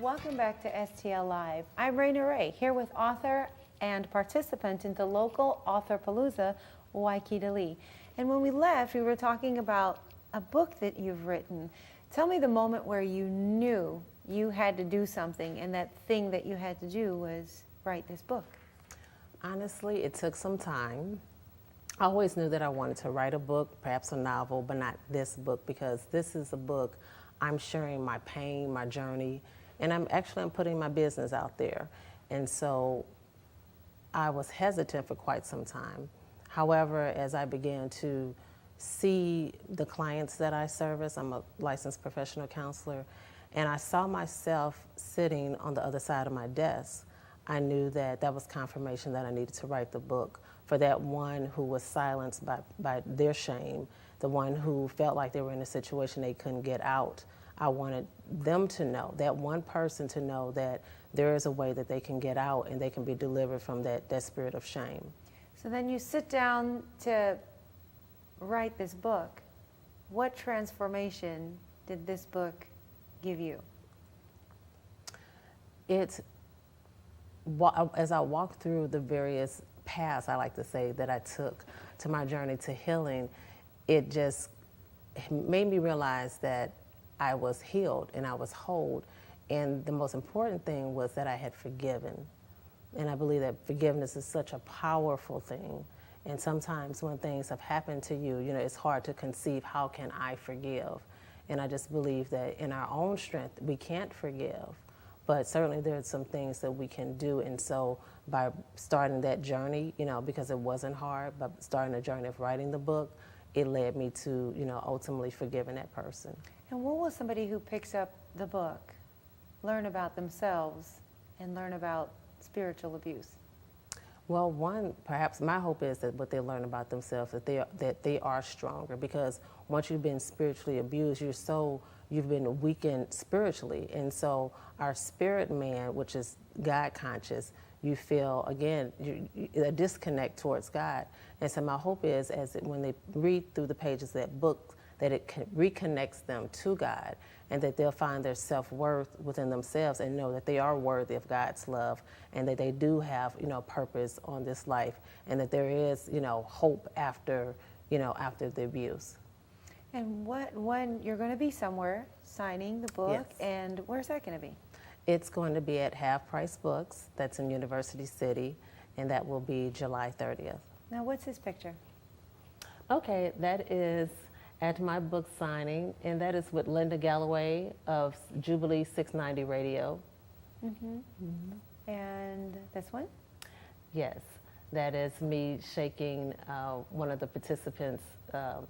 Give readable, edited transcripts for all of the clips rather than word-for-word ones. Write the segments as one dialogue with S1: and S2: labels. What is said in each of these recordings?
S1: Welcome back to STL Live. I'm Raynah Rey, here with author and participant in the Local Author Palooza, Wykeeta Lee. And when we left, we were talking about a book that you've written. Tell me the moment where you knew you had to do something, and that thing that you had to do was write this book.
S2: Honestly, it took some time. I always knew that I wanted to write a book, perhaps a novel, but not this book, because this is a book I'm sharing my pain, my journey, and I'm putting my business out there. And so I was hesitant for quite some time. However, as I began to see the clients that I service, I'm a licensed professional counselor, and I saw myself sitting on the other side of my desk, I knew that that was confirmation that I needed to write the book for that one who was silenced by their shame, the one who felt like they were in a situation they couldn't get out. I wanted them to know, that one person to know that there is a way that they can get out and they can be delivered from that spirit of shame.
S1: So then you sit down to write this book. What transformation did this book give you?
S2: As I walked through the various paths, I like to say, that I took to my journey to healing, it just made me realize that I was healed and I was whole. And the most important thing was that I had forgiven. And I believe that forgiveness is such a powerful thing. And sometimes when things have happened to you, it's hard to conceive, how can I forgive? And I just believe that in our own strength, we can't forgive. But certainly there are some things that we can do. And so by starting that journey, because it wasn't hard, but starting the journey of writing the book, it led me to, ultimately forgiving that person.
S1: And what will somebody who picks up the book learn about themselves and learn about spiritual abuse?
S2: Well, one, perhaps my hope is that what they learn about themselves, that they are stronger, because once you've been spiritually abused, you've been weakened spiritually. And so our spirit man, which is God conscious, you feel, again, a disconnect towards God. And so my hope is, when they read through the pages of that book, that it reconnects them to God, and that they'll find their self-worth within themselves and know that they are worthy of God's love, and that they do have, purpose on this life, and that there is, hope after the abuse.
S1: And when you're going to be somewhere signing the book,
S2: Yes.
S1: And where's that going to be?
S2: It's going to be at Half Price Books, that's in University City, and that will be July 30th.
S1: Now, what's this picture?
S2: Okay, that is at my book signing, and that is with Linda Galloway of Jubilee 690 Radio.
S1: Mm-hmm. Mm-hmm. And this one?
S2: Yes, that is me shaking one of the participants'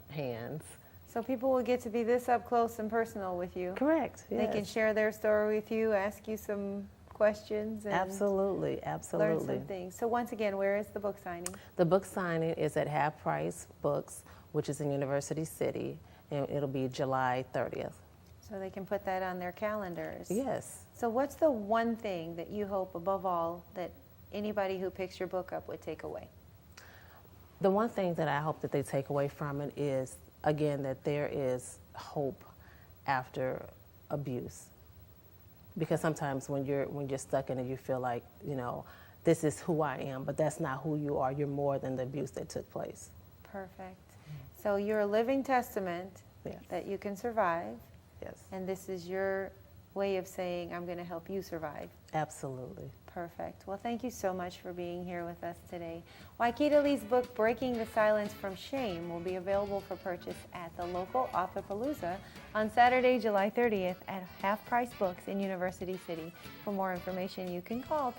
S2: hands.
S1: So people will get to be this up close and personal with you.
S2: Correct, yes.
S1: They can share their story with you, ask you some questions, and
S2: absolutely
S1: learn some things. So once again, where is the book signing?
S2: The book signing is at Half Price Books, which is in University City, and it'll be July 30th.
S1: So they can put that on their calendars.
S2: Yes.
S1: So what's the one thing that you hope, above all, that anybody who picks your book up would take away?
S2: The one thing that I hope that they take away from it is, again, that there is hope after abuse. Because sometimes when you're stuck in it, you feel like, this is who I am, but that's not who you are. You're more than the abuse that took place.
S1: Perfect. So you're a living testament.
S2: Yes.
S1: That you can survive.
S2: Yes.
S1: And this is your way of saying, I'm going to help you survive.
S2: Absolutely.
S1: Perfect. Well, thank you so much for being here with us today. Wykeeta Lee's book, Breaking the Silence from Shame, will be available for purchase at the Local Author Palooza on Saturday, July 30th at Half Price Books in University City. For more information, you can call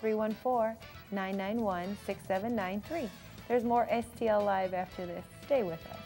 S1: 314-991-6793. There's more STL Live after this. Stay with us.